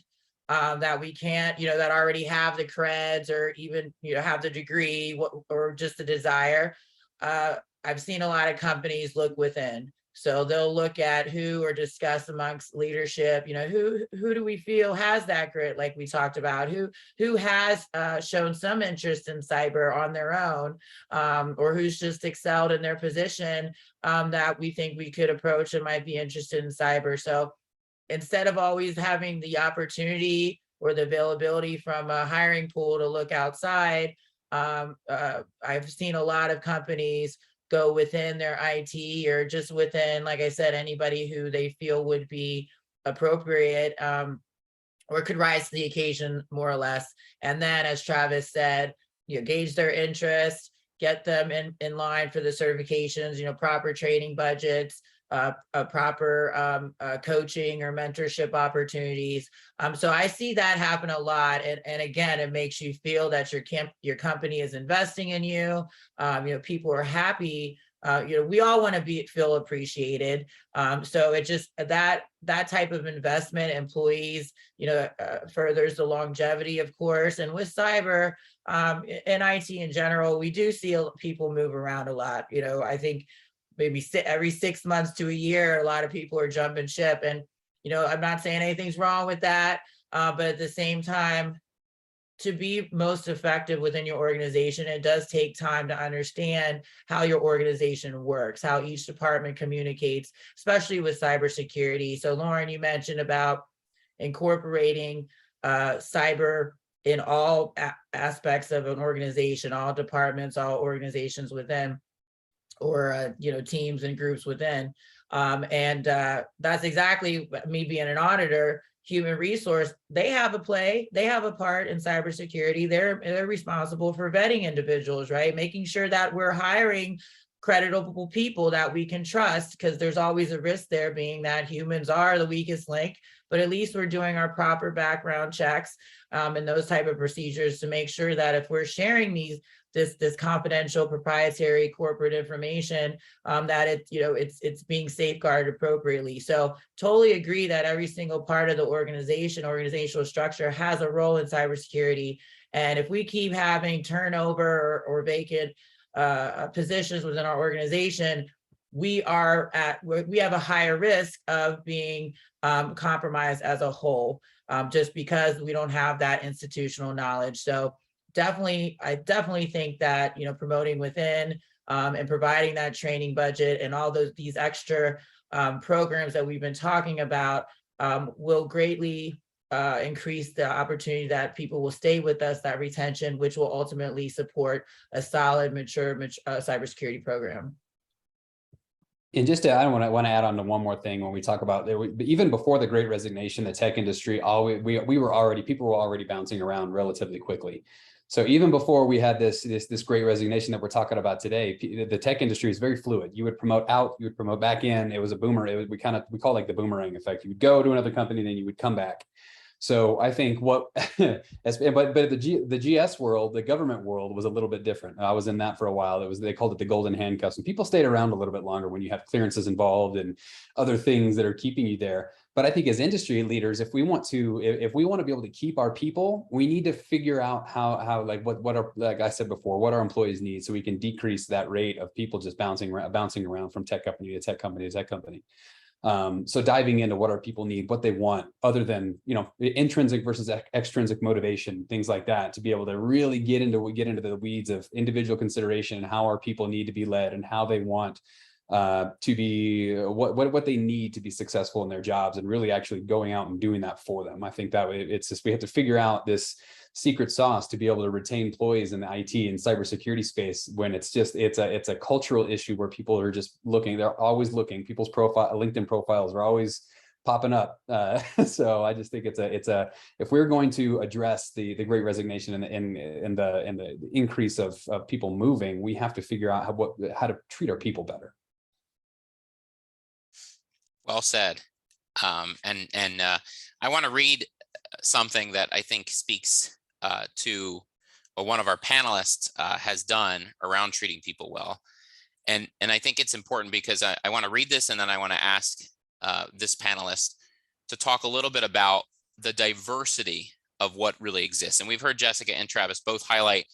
that we can't, that already have the creds or even, have the degree or just the desire, I've seen a lot of companies look within. So they'll look at who or discuss amongst leadership, who do we feel has that grit, like we talked about, who has shown some interest in cyber on their own, or who's just excelled in their position that we think we could approach and might be interested in cyber. So instead of always having the opportunity or the availability from a hiring pool to look outside, I've seen a lot of companies go within their IT or just within, like I said, anybody who they feel would be appropriate or could rise to the occasion, more or less. And then, as Travis said, gauge their interest, get them in line for the certifications, proper training budgets, proper coaching or mentorship opportunities. So I see that happen a lot. And again, it makes you feel that your company is investing in you. People are happy. We all want to feel appreciated. So it just that type of investment, employees, furthers the longevity, of course. And with cyber, in IT in general, we do see people move around a lot. I think maybe every 6 months to a year, a lot of people are jumping ship. And, I'm not saying anything's wrong with that. But at the same time, to be most effective within your organization, it does take time to understand how your organization works, how each department communicates, especially with cybersecurity. So Lauren, you mentioned about incorporating cyber in all aspects of an organization, all departments, all organizations within, or teams and groups within. And that's exactly me being an auditor. Human resource, they have a part in cybersecurity. They're responsible for vetting individuals, right? Making sure that we're hiring credible people that we can trust, because there's always a risk there, being that humans are the weakest link. But at least we're doing our proper background checks and those type of procedures to make sure that if we're sharing this confidential proprietary corporate information, that it's being safeguarded appropriately. So totally agree that every single part of the organizational structure has a role in cybersecurity. And if we keep having turnover or vacant positions within our organization, we have a higher risk of being compromised as a whole, just because we don't have that institutional knowledge. So I definitely think that, promoting within and providing that training budget and all these extra programs that we've been talking about will greatly increase the opportunity that people will stay with us, that retention, which will ultimately support a solid, mature cybersecurity program. And I want to add on to one more thing when we talk about even before the Great Resignation, the tech industry, people were already bouncing around relatively quickly. So even before we had this Great Resignation that we're talking about today, the tech industry is very fluid. You would promote out, you would promote back in. It was a boomer. We call it like the boomerang effect. You would go to another company, then you would come back. So I think but the GS world, the government world, was a little bit different. I was in that for a while. They called it the golden handcuffs, and people stayed around a little bit longer when you have clearances involved and other things that are keeping you there. But I think as industry leaders, if we want to be able to keep our people, we need to figure out how like I said before, what our employees need, so we can decrease that rate of people just bouncing around from tech company to tech company to tech company. So diving into what our people need, what they want, other than intrinsic versus extrinsic motivation, things like that, to be able to really get into the weeds of individual consideration and how our people need to be led and how they want to be what they need to be successful in their jobs, and really actually going out and doing that for them. I think that it's just, we have to figure out this secret sauce to be able to retain employees in the IT and cybersecurity space, when it's a cultural issue where people are just looking. They're always looking. People's LinkedIn profiles are always popping up. So I just think if we're going to address the Great Resignation and the increase of people moving, we have to figure out how to treat our people better. Well said. I want to read something that I think speaks to what one of our panelists has done around treating people well. And I think it's important because I want to read this, and then I want to ask this panelist to talk a little bit about the diversity of what really exists. And we've heard Jessica and Travis both highlight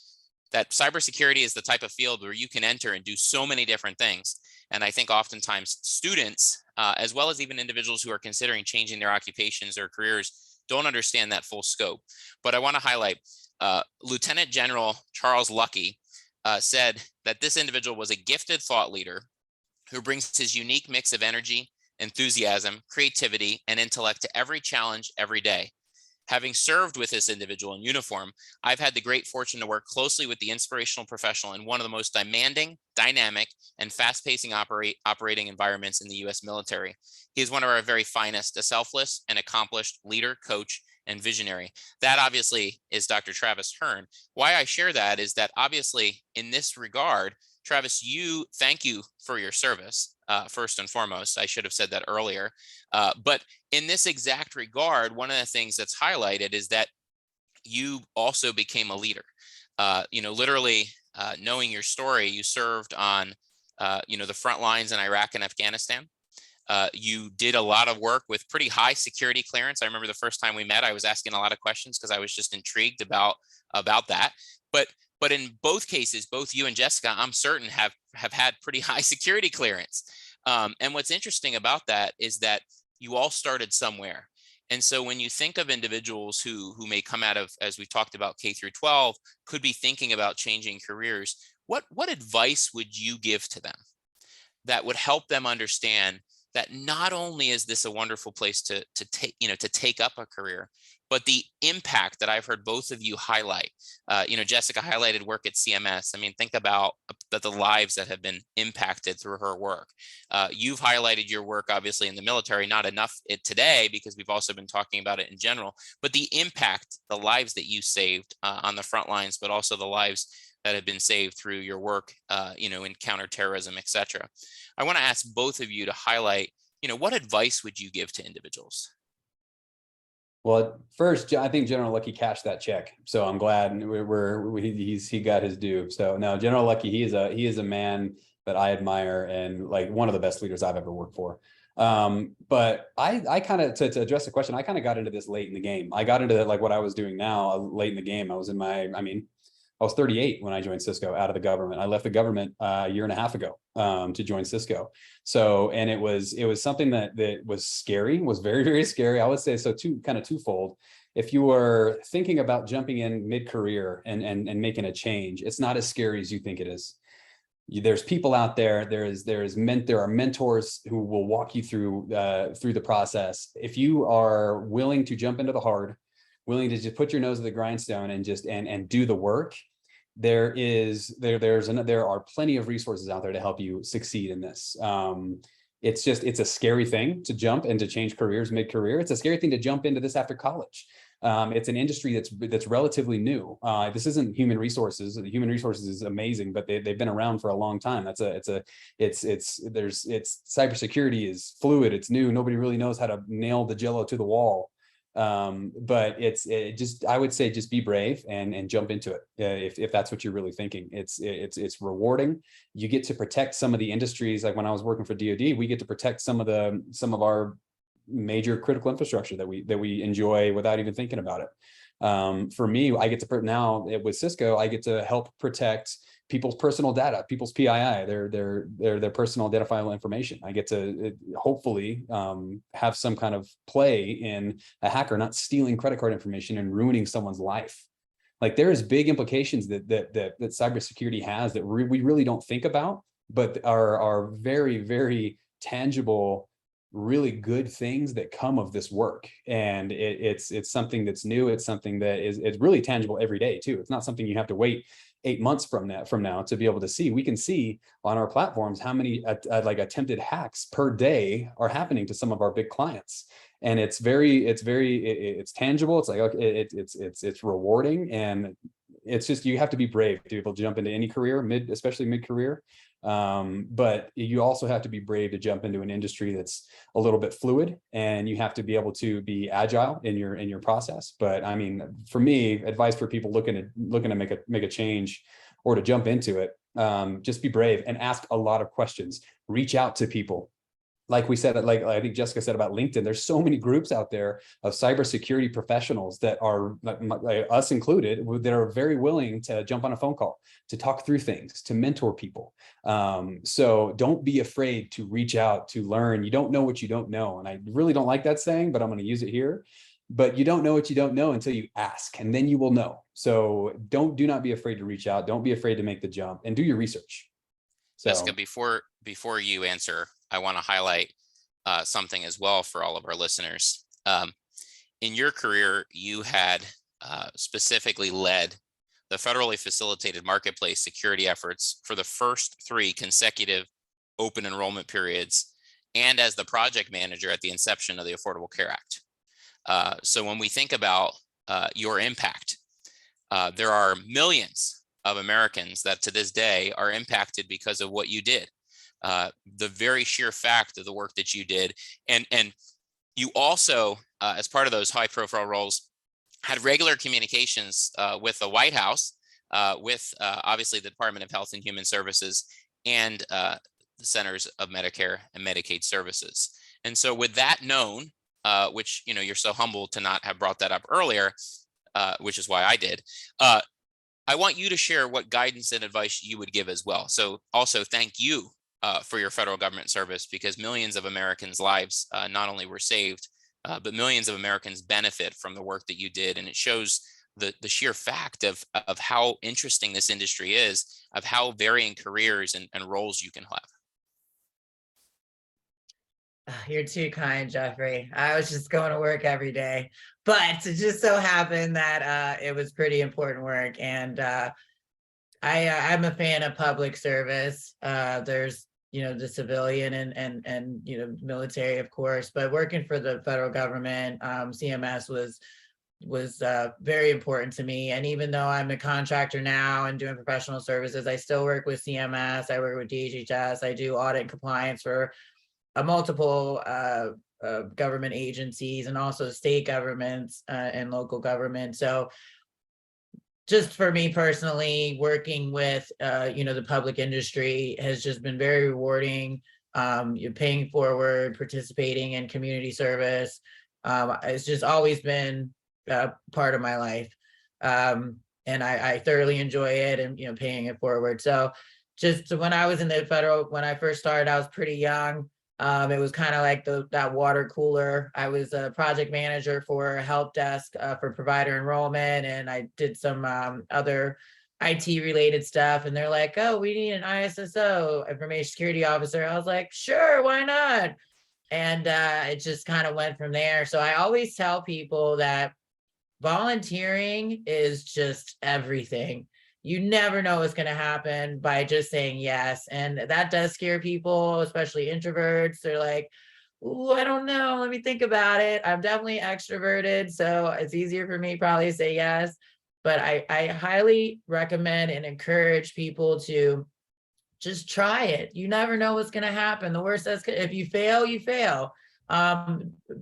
that cybersecurity is the type of field where you can enter and do so many different things. And I think oftentimes students, as well as even individuals who are considering changing their occupations or careers, don't understand that full scope. But I want to highlight Lieutenant General Charles Luckey said that this individual was a gifted thought leader who brings his unique mix of energy, enthusiasm, creativity, and intellect to every challenge every day. Having served with this individual in uniform, I've had the great fortune to work closely with the inspirational professional in one of the most demanding, dynamic, and fast-pacing operating environments in the U.S. military. He is one of our very finest, a selfless and accomplished leader, coach, and visionary. That obviously is Dr. Travis Hearne. Why I share that is that obviously in this regard, Travis, thank you for your service, first and foremost. I should have said that earlier. But in this exact regard, one of the things that's highlighted is that you also became a leader. Literally knowing your story, you served on, the front lines in Iraq and Afghanistan. You did a lot of work with pretty high security clearance. I remember the first time we met, I was asking a lot of questions because I was just intrigued about that. But in both cases, both you and Jessica, I'm certain have had pretty high security clearance. And what's interesting about that is that you all started somewhere. And so when you think of individuals who may come out of, as we talked about, K through 12, could be thinking about changing careers, what advice would you give to them that would help them understand that not only is this a wonderful place to take up a career, but the impact that I've heard both of you highlight? Jessica highlighted work at CMS. I mean, think about the lives that have been impacted through her work. You've highlighted your work, obviously, in the military, not enough today because we've also been talking about it in general, but the impact, the lives that you saved on the front lines, but also the lives that have been saved through your work, in counterterrorism, et cetera. I want to ask both of you to highlight, what advice would you give to individuals? Well, first, I think General Lucky cashed that check, so I'm glad he got his due. So no, General Lucky, he is a man that I admire and like one of the best leaders I've ever worked for. But I kind of, to address the question, I kind of got into this late in the game. I got into like what I was doing now late in the game. I was 38 when I joined Cisco out of the government. I left the government a year and a half ago to join Cisco. So, and it was something that was scary, was very, very scary. I would say so twofold. If you were thinking about jumping in mid-career and making a change, it's not as scary as you think it is. There's people out there. There are mentors who will walk you through the process. If you are willing to jump into the hard, willing to just put your nose to the grindstone and just and do the work, there are plenty of resources out there to help you succeed in this. It's a scary thing to jump and to change careers mid-career. It's a scary thing to jump into this after college. It's an industry that's relatively new. This isn't human resources. Human resources is amazing, but they've been around for a long time. Cybersecurity is fluid. It's new. Nobody really knows how to nail the Jello to the wall. But I would say just be brave and jump into it if that's what you're really thinking. It's rewarding. You get to protect some of the industries. Like when I was working for DoD, we get to protect some of our major critical infrastructure that we enjoy without even thinking about it. For me, I get to now with Cisco, I get to help protect people's personal data, people's PII, their personal identifiable information. I get to hopefully have some kind of play in a hacker not stealing credit card information and ruining someone's life. Like there is big implications that cybersecurity has that we really don't think about, but are very, very tangible, really good things that come of this work. And it's something that's new. It's something that is really tangible every day too. It's not something you have to wait 8 months from now to be able to see. We can see on our platforms how many attempted hacks per day are happening to some of our big clients. And it's tangible. It's like, okay, it's rewarding. And it's just, you have to be brave to be able to jump into any career, especially mid-career. But you also have to be brave to jump into an industry that's a little bit fluid, and you have to be able to be agile in your process. But I mean, for me, advice for people looking to make a change or to jump into it, just be brave and ask a lot of questions. Reach out to people. Like we said, like I think Jessica said about LinkedIn, there's so many groups out there of cybersecurity professionals that are, like us included, that are very willing to jump on a phone call, to talk through things, to mentor people. So don't be afraid to reach out, to learn. You don't know what you don't know. And I really don't like that saying, but I'm going to use it here. But you don't know what you don't know until you ask, and then you will know. So do not be afraid to reach out. Don't be afraid to make the jump, and do your research. So, Jessica, before you answer, I want to highlight something as well for all of our listeners. in your career, you had specifically led the federally facilitated marketplace security efforts for the first 3 consecutive open enrollment periods, and as the project manager at the inception of the Affordable Care Act. So when we think about your impact, there are millions of Americans that to this day are impacted because of what you did. The very sheer fact of the work that you did. And you also, as part of those high profile roles, had regular communications with the White House, with obviously the Department of Health and Human Services, and the Centers of Medicare and Medicaid Services. And so with that known, which, you know, you're so humble to not have brought that up earlier, which is why I did, I want you to share what guidance and advice you would give as well. So also thank you for your federal government service, because millions of Americans' lives not only were saved, but millions of Americans benefit from the work that you did. And it shows the sheer fact of how interesting this industry is, of how varying careers and roles you can have. You're too kind, Geoffrey. I was just going to work every day, but it just so happened that it was pretty important work. And I'm a fan of public service. There's, you know, the civilian and you know, military, of course, but working for the federal government, CMS was very important to me. And even though I'm a contractor now and doing professional services, I still work with CMS. I work with DHHS. I do audit and compliance for multiple government agencies, and also state governments and local government. So just for me personally, working with you know, the public industry has just been very rewarding. You're paying forward, participating in community service. It's just always been part of my life, and I thoroughly enjoy it, and, you know, paying it forward. So just when I was in the federal, when I first started, I was pretty young. It was kind of like that water cooler. I was a project manager for a help desk for provider enrollment, and I did some other IT related stuff. And they're like, "Oh, we need an ISSO, information security officer." I was like, "Sure, why not?" And it just kind of went from there. So I always tell people that volunteering is just everything. You never know what's going to happen by just saying yes. And that does scare people, especially introverts. They're like, "Ooh, I don't know. Let me think about it." I'm definitely extroverted, so it's easier for me probably to say yes. But I highly recommend and encourage people to just try it. You never know what's going to happen. The worst that's, if you fail, you fail.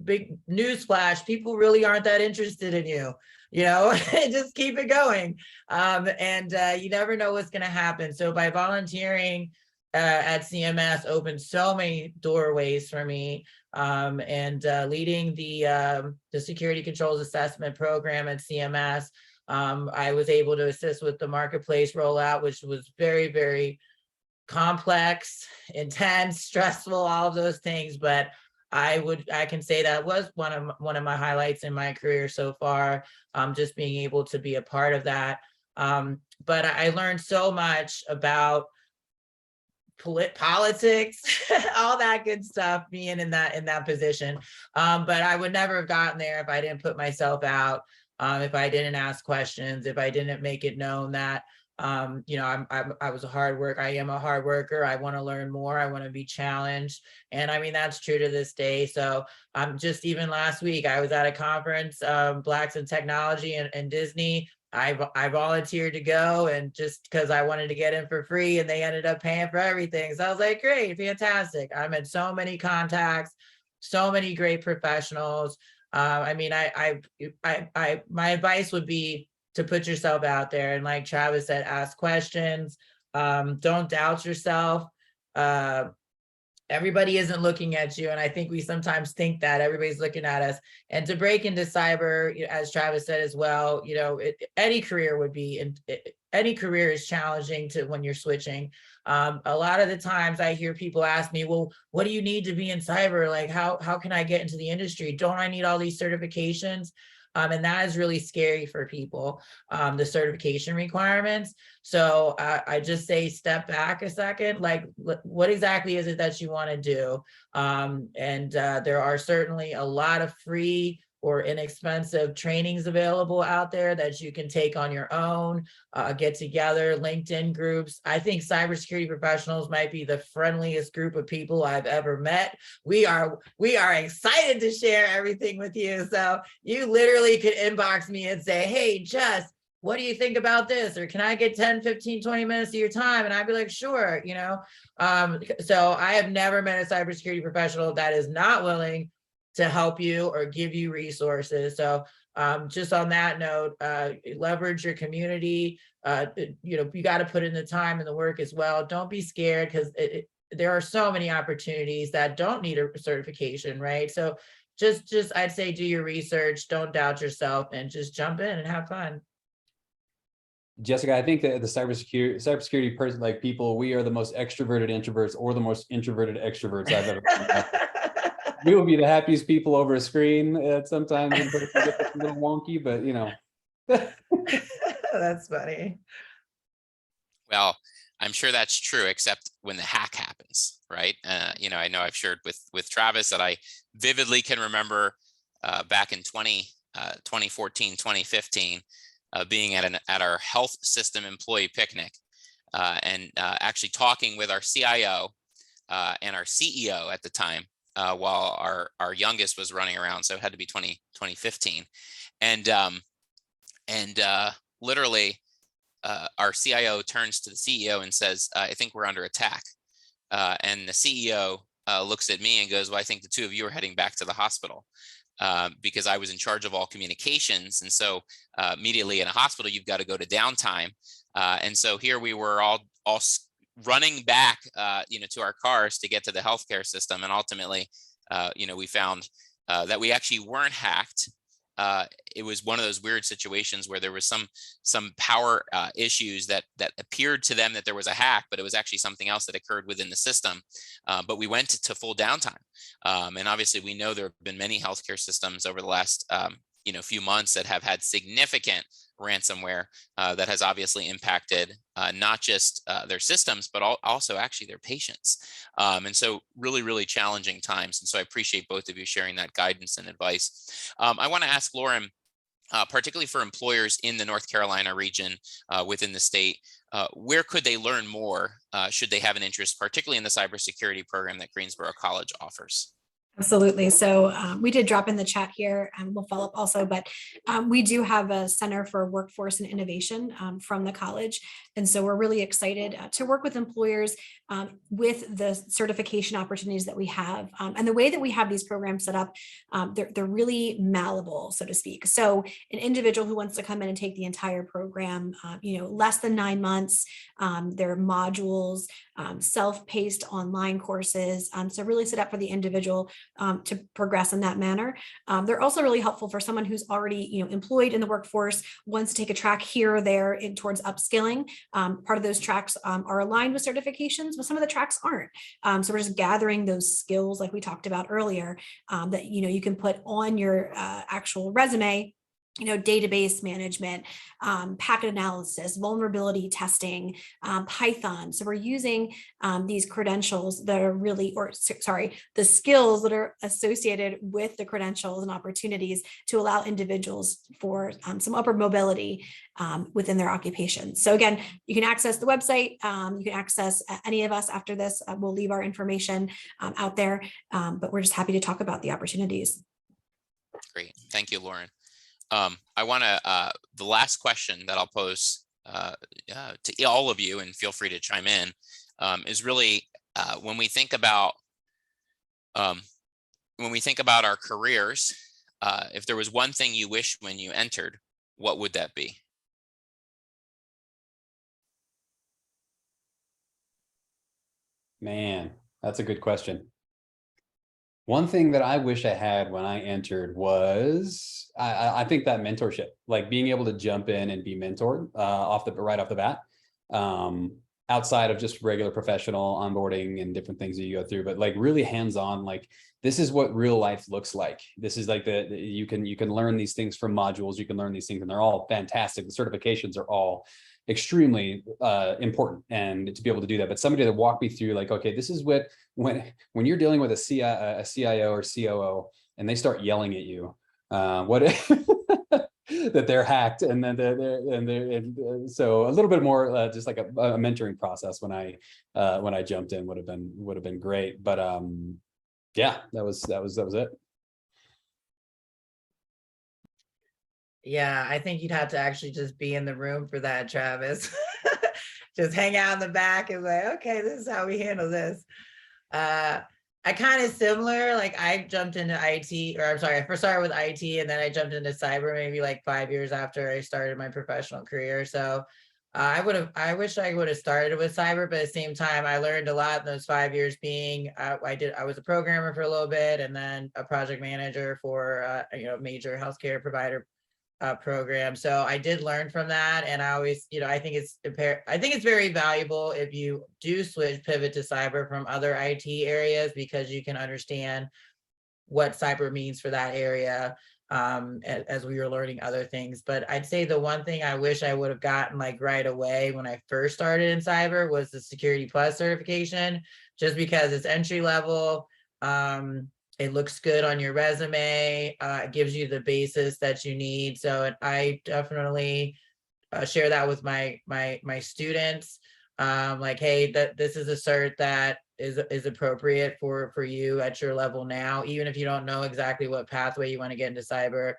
Big newsflash, people really aren't that interested in you. You know, just keep it going. And you never know what's going to happen. So by volunteering at CMS opened so many doorways for me. And leading the security controls assessment program at CMS, I was able to assist with the marketplace rollout, which was very, very complex, intense, stressful, all of those things. But I can say that was one of my highlights in my career so far, just being able to be a part of that. But I learned so much about politics, all that good stuff, being in that position. But I would never have gotten there if I didn't put myself out, if I didn't ask questions, if I didn't make it known that you know, I was a hard worker. I am a hard worker. I want to learn more. I want to be challenged. And I mean, that's true to this day. So just even last week, I was at a conference, Blacks in Technology and Disney. I volunteered to go, and just because I wanted to get in for free, and they ended up paying for everything. So I was like, great, fantastic. I met so many contacts, so many great professionals. I mean, my advice would be to put yourself out there. And like Travis said, ask questions. Don't doubt yourself. Everybody isn't looking at you. And I think we sometimes think that everybody's looking at us. And to break into cyber, as Travis said as well, you know, any career would be, any career is challenging to when you're switching. A lot of the times I hear people ask me, "Well, what do you need to be in cyber? Like, how can I get into the industry? Don't I need all these certifications?" And that is really scary for people, the certification requirements. So I just say, step back a second, like, what exactly is it that you want to do? And there are certainly a lot of free or inexpensive trainings available out there that you can take on your own, get together, LinkedIn groups. I think cybersecurity professionals might be the friendliest group of people I've ever met. We are excited to share everything with you. So you literally could inbox me and say, hey, Jess, what do you think about this? Or can I get 10, 15, 20 minutes of your time? And I'd be like, sure, you know. So I have never met a cybersecurity professional that is not willing to help you or give you resources. So just on that note, leverage your community. You know, you got to put in the time and the work as well. Don't be scared, because there are so many opportunities that don't need a certification, right? So just I'd say do your research, don't doubt yourself, and just jump in and have fun. Jessica, I think that the cybersecurity person, like people, we are the most extroverted introverts or the most introverted extroverts I've ever met. We will be the happiest people over a screen. Sometimes it's a little wonky, but you know. That's funny. Well, I'm sure that's true, except when the hack happens, right? You know I've shared with Travis that I vividly can remember back in 2014, 2015, being at our health system employee picnic and actually talking with our CIO and our CEO at the time while our youngest was running around. So it had to be 2015. And literally our CIO turns to the CEO and says, I think we're under attack. And the CEO looks at me and goes, well, I think the two of you are heading back to the hospital. Because I was in charge of all communications. And so immediately in a hospital, you've got to go to downtime. And so here we were all running back, to our cars to get to the healthcare system. And ultimately, we found that we actually weren't hacked. It was one of those weird situations where there was some power issues that appeared to them that there was a hack, but it was actually something else that occurred within the system. But we went to full downtime. And obviously we know there have been many healthcare systems over the last few months that have had significant ransomware that has obviously impacted not just their systems, but also actually their patients. And so really, really challenging times. And so I appreciate both of you sharing that guidance and advice. I want to ask Lauren, particularly for employers in the North Carolina region within the state, where could they learn more should they have an interest, particularly in the cybersecurity program that Greensboro College offers? Absolutely. So we did drop in the chat here, and we'll follow up also, but we do have a Center for Workforce and Innovation from the college. And so we're really excited to work with employers with the certification opportunities that we have. And the way that we have these programs set up, they're really malleable, so to speak. So an individual who wants to come in and take the entire program, less than 9 months, their modules, self-paced online courses. So really set up for the individual to progress in that manner. They're also really helpful for someone who's already employed in the workforce, wants to take a track here or there towards upskilling. Part of those tracks are aligned with certifications, but some of the tracks aren't. So we're just gathering those skills like we talked about earlier that you can put on your actual resume. Database management, packet analysis, vulnerability testing, Python. So we're using these credentials that are the skills that are associated with the credentials and opportunities to allow individuals for some upward mobility within their occupation. So again, you can access the website. You can access any of us after this. We'll leave our information out there, but we're just happy to talk about the opportunities. Great. Thank you, Lauren. I want to, the last question that I'll pose to all of you, and feel free to chime in, is really when we think about our careers, if there was one thing you wish when you entered, what would that be? Man, that's a good question. One thing that I wish I had when I entered was, I think that mentorship, like being able to jump in and be mentored right off the bat, outside of just regular professional onboarding and different things that you go through, but like really hands-on, like this is what real life looks like. This is like you can learn these things from modules, you can learn these things, and they're all fantastic. The certifications are all extremely important, and to be able to do that, but somebody to walk me through like, okay, this is what, when you're dealing with a CIO or COO and they start yelling at you, what that they're hacked, and then so a little bit more just like a mentoring process when I jumped in would have been great. But yeah, that was it. Yeah, I think you'd have to actually just be in the room for that, Travis. Just hang out in the back and like, okay, this is how we handle this. I kind of similar, like I jumped into IT, or I'm sorry, I first started with IT and then I jumped into cyber maybe like 5 years after I started my professional career. So I wish I would have started with cyber, but at the same time, I learned a lot in those 5 years being, I was a programmer for a little bit and then a project manager for, major healthcare provider program. So I did learn from that. And I always, I think it's very valuable if you do pivot to cyber from other IT areas, because you can understand what cyber means for that area as we were learning other things. But I'd say the one thing I wish I would have gotten like right away when I first started in cyber was the Security Plus certification, just because it's entry level. It looks good on your resume. It gives you the basis that you need. So I definitely share that with my students. Like, hey, this is a cert that is appropriate for you at your level now, even if you don't know exactly what pathway you want to get into cyber.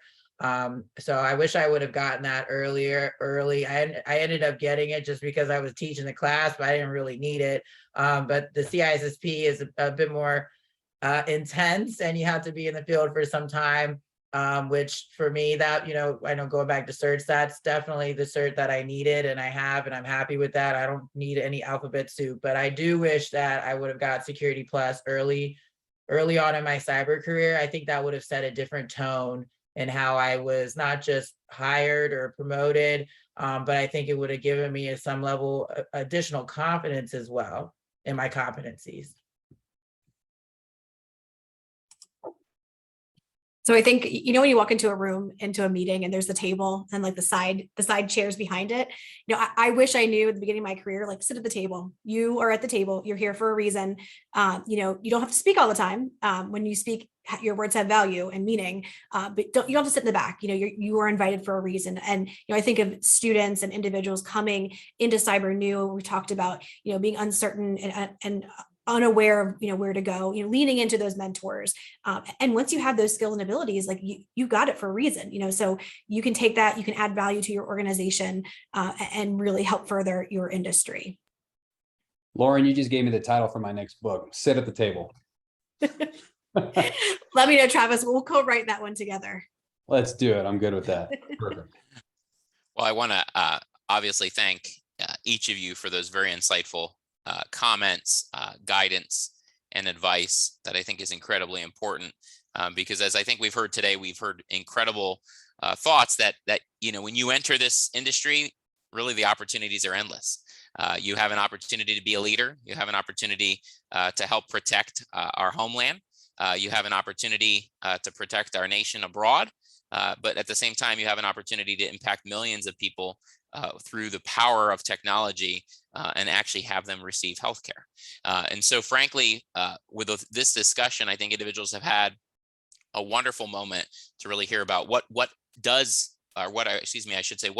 So I wish I would have gotten that early. I ended up getting it just because I was teaching the class, but I didn't really need it. But the CISSP is a bit more intense, and you have to be in the field for some time, which for me, that, I know going back to certs, that's definitely the cert that I needed and I have, and I'm happy with that. I don't need any alphabet soup, but I do wish that I would have got Security Plus early on in my cyber career. I think that would have set a different tone in how I was not just hired or promoted, but I think it would have given me some level of additional confidence as well in my competencies. So I think, when you walk into a room, into a meeting, and there's the table and like the side chairs behind it, I wish I knew at the beginning of my career, like, sit at the table. You are at the table. You're here for a reason. You don't have to speak all the time. When you speak, your words have value and meaning, but you don't have to sit in the back. You are invited for a reason. And, I think of students and individuals coming into cyber new. We talked about, being uncertain and unaware of where to go, leaning into those mentors, and once you have those skills and abilities, like you got it for a reason, so you can take that, you can add value to your organization, and really help further your industry. Lauren, you just gave me the title for my next book, Sit at the Table. Let me know, Travis. We'll co-write that one together. Let's do it. I'm good with that. Perfect. Well, I want to obviously thank each of you for those very insightful comments, guidance, and advice that I think is incredibly important, because as I think we've heard today, we've heard incredible thoughts that when you enter this industry, really the opportunities are endless. You have an opportunity to be a leader. You have an opportunity to help protect our homeland. You have an opportunity to protect our nation abroad. But at the same time, you have an opportunity to impact millions of people through the power of technology and actually have them receive healthcare. And so frankly, with this discussion, I think individuals have had a wonderful moment to really hear about what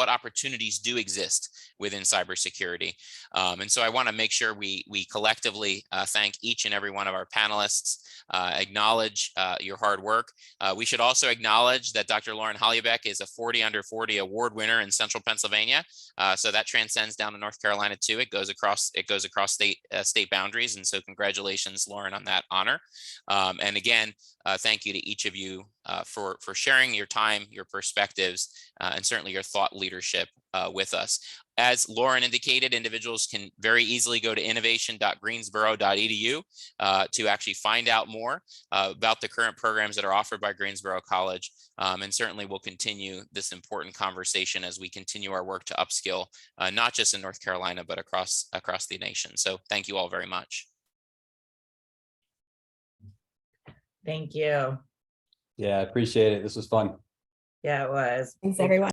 opportunities do exist within cybersecurity. And so I want to make sure we collectively thank each and every one of our panelists, acknowledge your hard work. We should also acknowledge that Dr. Lauren Holubec is a 40 under 40 award winner in Central Pennsylvania. So that transcends down to North Carolina too. It goes across state boundaries. And so congratulations, Lauren, on that honor. And again, thank you to each of you for sharing your time, your perspectives, and certainly your thought leadership with us. As Lauren indicated, individuals can very easily go to innovation.greensboro.edu to actually find out more about the current programs that are offered by Greensboro College. And certainly we'll continue this important conversation as we continue our work to upskill, not just in North Carolina, but across the nation. So thank you all very much. Thank you. Yeah, I appreciate it. This was fun. Yeah, it was. Thanks, everyone.